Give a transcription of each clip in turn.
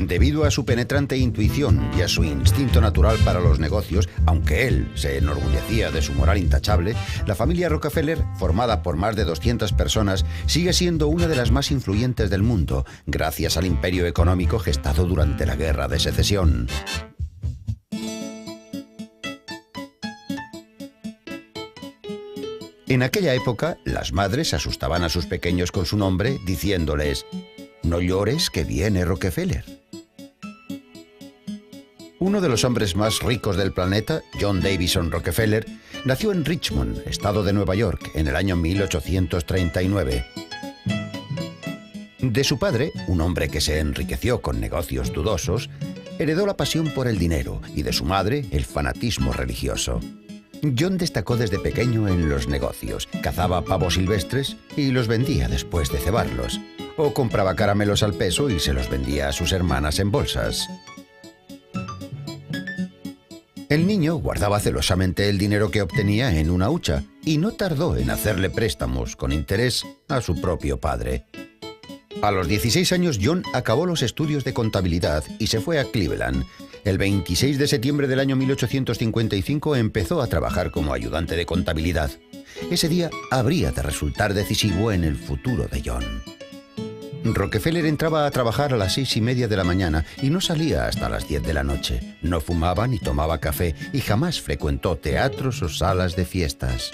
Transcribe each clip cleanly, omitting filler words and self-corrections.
Debido a su penetrante intuición y a su instinto natural para los negocios, aunque él se enorgullecía de su moral intachable, la familia Rockefeller, formada por más de 200 personas, sigue siendo una de las más influyentes del mundo, gracias al imperio económico gestado durante la Guerra de Secesión. En aquella época, las madres asustaban a sus pequeños con su nombre, diciéndoles: «No llores, que viene Rockefeller». Uno de los hombres más ricos del planeta, John Davison Rockefeller, nació en Richmond, estado de Nueva York, en el año 1839. De su padre, un hombre que se enriqueció con negocios dudosos, heredó la pasión por el dinero y de su madre el fanatismo religioso. John destacó desde pequeño en los negocios, cazaba pavos silvestres y los vendía después de cebarlos, o compraba caramelos al peso y se los vendía a sus hermanas en bolsas. El niño guardaba celosamente el dinero que obtenía en una hucha y no tardó en hacerle préstamos con interés a su propio padre. A los 16 años, John acabó los estudios de contabilidad y se fue a Cleveland. El 26 de septiembre del año 1855 empezó a trabajar como ayudante de contabilidad. Ese día habría de resultar decisivo en el futuro de John. Rockefeller entraba a trabajar a las 6:30 de la mañana y no salía hasta las 10 de la noche. No fumaba ni tomaba café y jamás frecuentó teatros o salas de fiestas.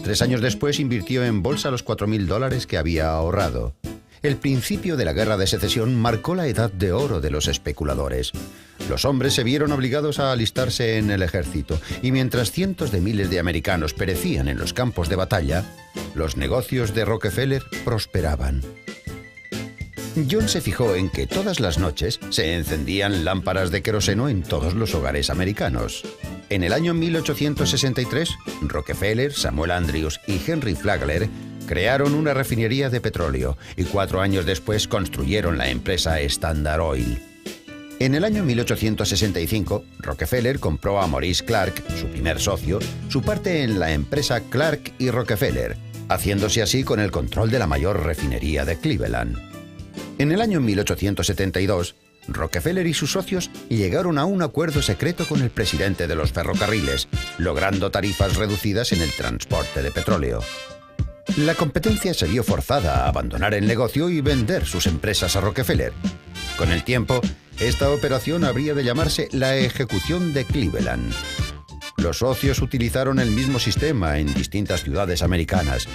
3 años después invirtió en bolsa los $4,000 que había ahorrado. El principio de la Guerra de Secesión marcó la edad de oro de los especuladores. Los hombres se vieron obligados a alistarse en el ejército y mientras cientos de miles de americanos perecían en los campos de batalla, los negocios de Rockefeller prosperaban. John se fijó en que todas las noches se encendían lámparas de queroseno en todos los hogares americanos. En el año 1863, Rockefeller, Samuel Andrews y Henry Flagler crearon una refinería de petróleo y 4 años después construyeron la empresa Standard Oil. En el año 1865, Rockefeller compró a Maurice Clark, su primer socio, su parte en la empresa Clark y Rockefeller, haciéndose así con el control de la mayor refinería de Cleveland. En el año 1872, Rockefeller y sus socios llegaron a un acuerdo secreto con el presidente de los ferrocarriles, logrando tarifas reducidas en el transporte de petróleo. La competencia se vio forzada a abandonar el negocio y vender sus empresas a Rockefeller. Con el tiempo, esta operación habría de llamarse la Ejecución de Cleveland. Los socios utilizaron el mismo sistema en distintas ciudades americanas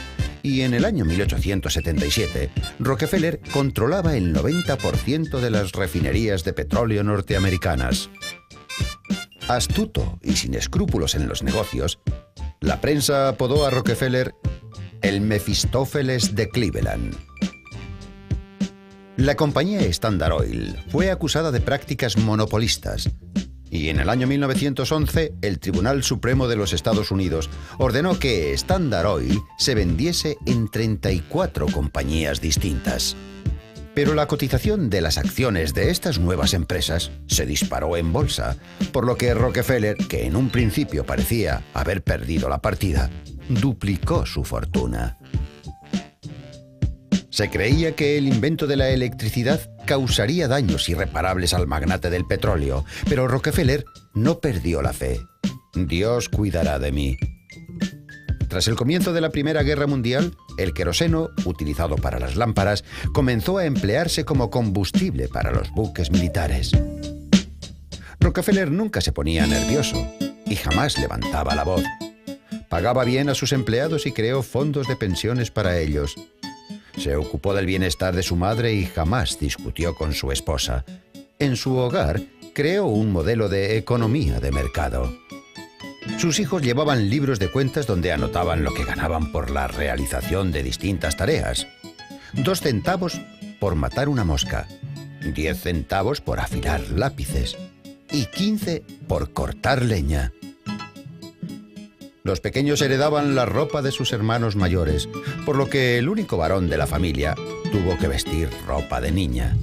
y en el año 1877, Rockefeller controlaba el 90% de las refinerías de petróleo norteamericanas. Astuto y sin escrúpulos en los negocios, la prensa apodó a Rockefeller el Mefistófeles de Cleveland. La compañía Standard Oil fue acusada de prácticas monopolistas y en el año 1911 el Tribunal Supremo de los Estados Unidos ordenó que Standard Oil se vendiese en 34 compañías distintas. Pero la cotización de las acciones de estas nuevas empresas se disparó en bolsa, por lo que Rockefeller, que en un principio parecía haber perdido la partida, duplicó su fortuna. Se creía que el invento de la electricidad causaría daños irreparables al magnate del petróleo, pero Rockefeller no perdió la fe. Dios cuidará de mí. Tras el comienzo de la Primera Guerra Mundial, el queroseno, utilizado para las lámparas, comenzó a emplearse como combustible para los buques militares. Rockefeller nunca se ponía nervioso y jamás levantaba la voz. Pagaba bien a sus empleados y creó fondos de pensiones para ellos. Se ocupó del bienestar de su madre y jamás discutió con su esposa. En su hogar, creó un modelo de economía de mercado. Sus hijos llevaban libros de cuentas donde anotaban lo que ganaban por la realización de distintas tareas. 2 centavos por matar una mosca, 10 centavos por afilar lápices y 15 por cortar leña. Los pequeños heredaban la ropa de sus hermanos mayores, por lo que el único varón de la familia tuvo que vestir ropa de niña.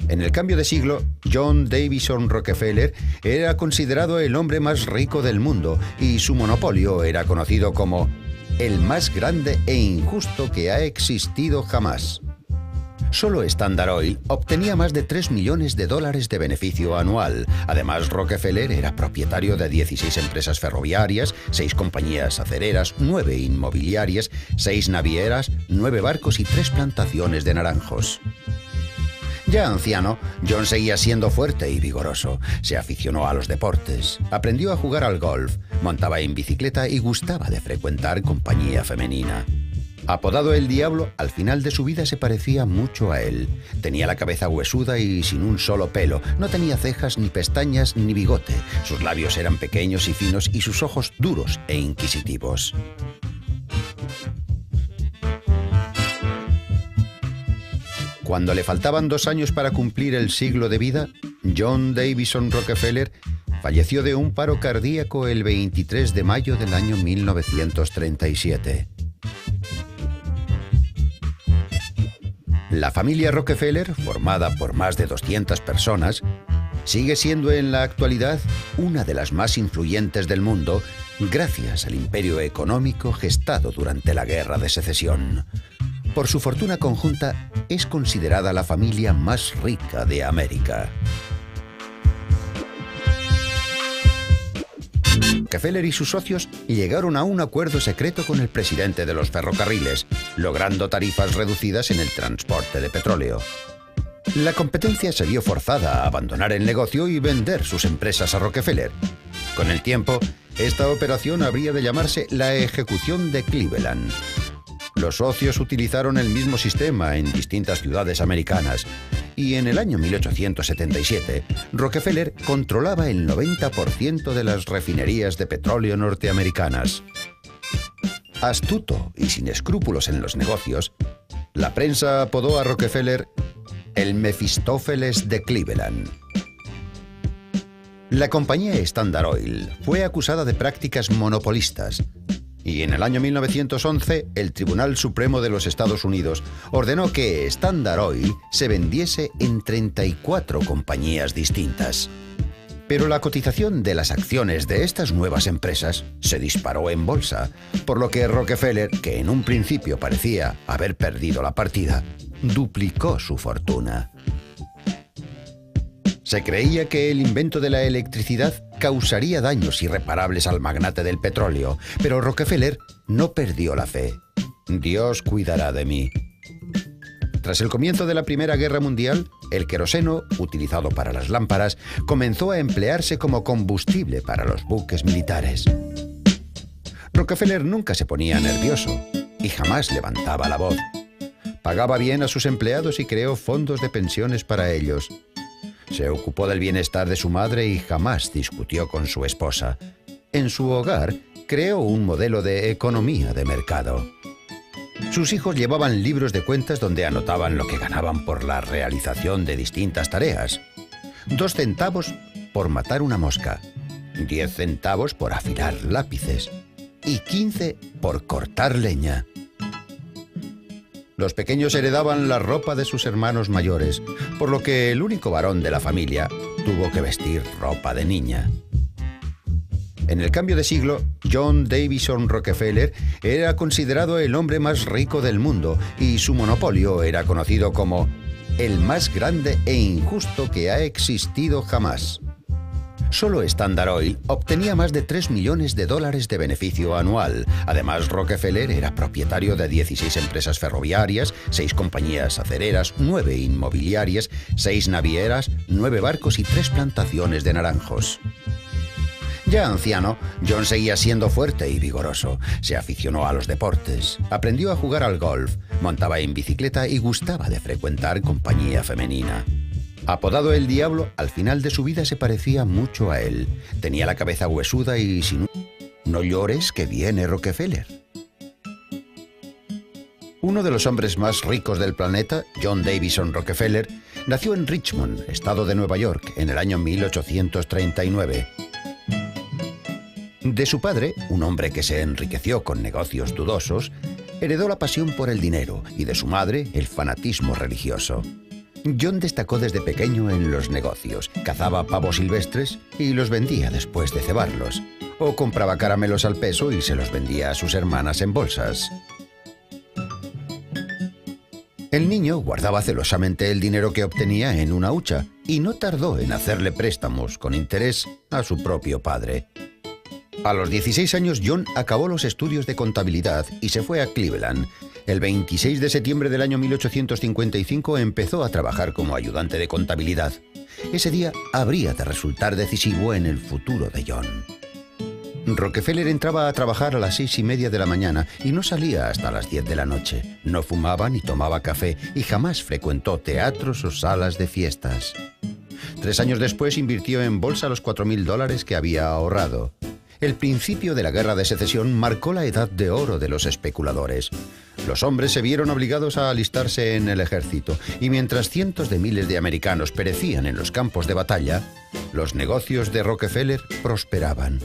En el cambio de siglo, John Davison Rockefeller era considerado el hombre más rico del mundo y su monopolio era conocido como el más grande e injusto que ha existido jamás. Solo Standard Oil obtenía más de $3 millones de beneficio anual. Además, Rockefeller era propietario de 16 empresas ferroviarias, 6 compañías acereras, 9 inmobiliarias, 6 navieras, 9 barcos y 3 plantaciones de naranjos. Ya anciano, John seguía siendo fuerte y vigoroso. Se aficionó a los deportes, aprendió a jugar al golf, montaba en bicicleta y gustaba de frecuentar compañía femenina. Apodado el Diablo, al final de su vida se parecía mucho a él. Tenía la cabeza huesuda y sin un solo pelo. No tenía cejas, ni pestañas, ni bigote. Sus labios eran pequeños y finos y sus ojos duros e inquisitivos. Cuando le faltaban 2 años para cumplir el siglo de vida, John Davison Rockefeller falleció de un paro cardíaco el 23 de mayo del año 1937. La familia Rockefeller, formada por más de 200 personas, sigue siendo en la actualidad una de las más influyentes del mundo gracias al imperio económico gestado durante la Guerra de Secesión. Por su fortuna conjunta, es considerada la familia más rica de América. Rockefeller y sus socios llegaron a un acuerdo secreto con el presidente de los ferrocarriles, logrando tarifas reducidas en el transporte de petróleo. La competencia se vio forzada a abandonar el negocio y vender sus empresas a Rockefeller. Con el tiempo, esta operación habría de llamarse la Ejecución de Cleveland. Los socios utilizaron el mismo sistema en distintas ciudades americanas y en el año 1877 Rockefeller controlaba el 90% de las refinerías de petróleo norteamericanas. Astuto y sin escrúpulos en los negocios, la prensa apodó a Rockefeller el Mefistófeles de Cleveland. La compañía Standard Oil fue acusada de prácticas monopolistas y en el año 1911 el Tribunal Supremo de los Estados Unidos ordenó que Standard Oil se vendiese en 34 compañías distintas. Pero la cotización de las acciones de estas nuevas empresas se disparó en bolsa, por lo que Rockefeller, que en un principio parecía haber perdido la partida, duplicó su fortuna. Se creía que el invento de la electricidad causaría daños irreparables al magnate del petróleo, pero Rockefeller no perdió la fe. Dios cuidará de mí. Tras el comienzo de la Primera Guerra Mundial, el queroseno, utilizado para las lámparas, comenzó a emplearse como combustible para los buques militares. Rockefeller nunca se ponía nervioso y jamás levantaba la voz. Pagaba bien a sus empleados y creó fondos de pensiones para ellos. Se ocupó del bienestar de su madre y jamás discutió con su esposa. En su hogar, creó un modelo de economía de mercado. Sus hijos llevaban libros de cuentas donde anotaban lo que ganaban por la realización de distintas tareas. 2 centavos por matar una mosca, 10 centavos por afilar lápices y 15 por cortar leña. Los pequeños heredaban la ropa de sus hermanos mayores, por lo que el único varón de la familia tuvo que vestir ropa de niña. En el cambio de siglo, John Davison Rockefeller era considerado el hombre más rico del mundo y su monopolio era conocido como el más grande e injusto que ha existido jamás. Solo Standard Oil obtenía más de $3 millones de beneficio anual. Además, Rockefeller era propietario de 16 empresas ferroviarias, 6 compañías acereras, 9 inmobiliarias, 6 navieras, 9 barcos y 3 plantaciones de naranjos. Ya anciano, John seguía siendo fuerte y vigoroso. Se aficionó a los deportes, aprendió a jugar al golf, montaba en bicicleta y gustaba de frecuentar compañía femenina. Apodado el Diablo, al final de su vida se parecía mucho a él. Tenía la cabeza huesuda y sin... No llores que viene Rockefeller. Uno de los hombres más ricos del planeta, John Davison Rockefeller, nació en Richmond, estado de Nueva York, en el año 1839. De su padre, un hombre que se enriqueció con negocios dudosos, heredó la pasión por el dinero y de su madre el fanatismo religioso. John destacó desde pequeño en los negocios, cazaba pavos silvestres y los vendía después de cebarlos, o compraba caramelos al peso y se los vendía a sus hermanas en bolsas. El niño guardaba celosamente el dinero que obtenía en una hucha y no tardó en hacerle préstamos con interés a su propio padre. A los 16 años, John acabó los estudios de contabilidad y se fue a Cleveland. El 26 de septiembre del año 1855 empezó a trabajar como ayudante de contabilidad. Ese día habría de resultar decisivo en el futuro de John. Rockefeller entraba a trabajar a las 6:30 de la mañana y no salía hasta las 10 de la noche. No fumaba ni tomaba café y jamás frecuentó teatros o salas de fiestas. 3 años después invirtió en bolsa los $4,000 que había ahorrado. El principio de la Guerra de Secesión marcó la edad de oro de los especuladores. Los hombres se vieron obligados a alistarse en el ejército y mientras cientos de miles de americanos perecían en los campos de batalla, los negocios de Rockefeller prosperaban.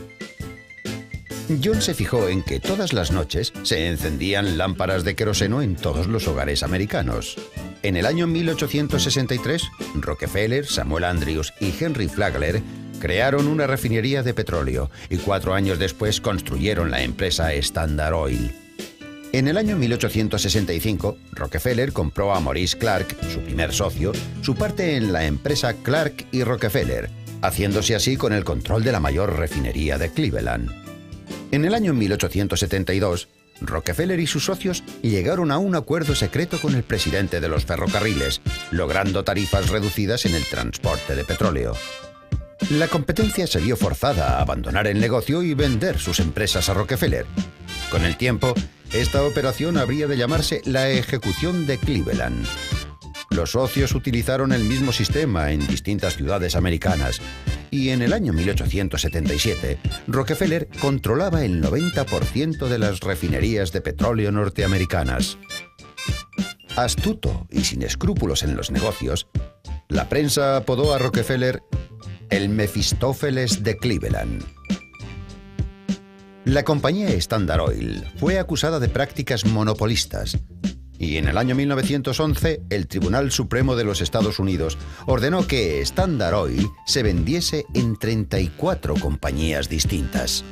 John se fijó en que todas las noches se encendían lámparas de queroseno en todos los hogares americanos. En el año 1863, Rockefeller, Samuel Andrews y Henry Flagler crearon una refinería de petróleo y 4 años después construyeron la empresa Standard Oil. En el año 1865, Rockefeller compró a Maurice Clark, su primer socio, su parte en la empresa Clark y Rockefeller, haciéndose así con el control de la mayor refinería de Cleveland. En el año 1872, Rockefeller y sus socios llegaron a un acuerdo secreto con el presidente de los ferrocarriles, logrando tarifas reducidas en el transporte de petróleo. La competencia se vio forzada a abandonar el negocio y vender sus empresas a Rockefeller. Con el tiempo, esta operación habría de llamarse la Ejecución de Cleveland. Los socios utilizaron el mismo sistema en distintas ciudades americanas y en el año 1877, Rockefeller controlaba el 90% de las refinerías de petróleo norteamericanas. Astuto y sin escrúpulos en los negocios, la prensa apodó a Rockefeller el Mefistófeles de Cleveland. La compañía Standard Oil fue acusada de prácticas monopolistas y en el año 1911 el Tribunal Supremo de los Estados Unidos ordenó que Standard Oil se vendiese en 34 compañías distintas.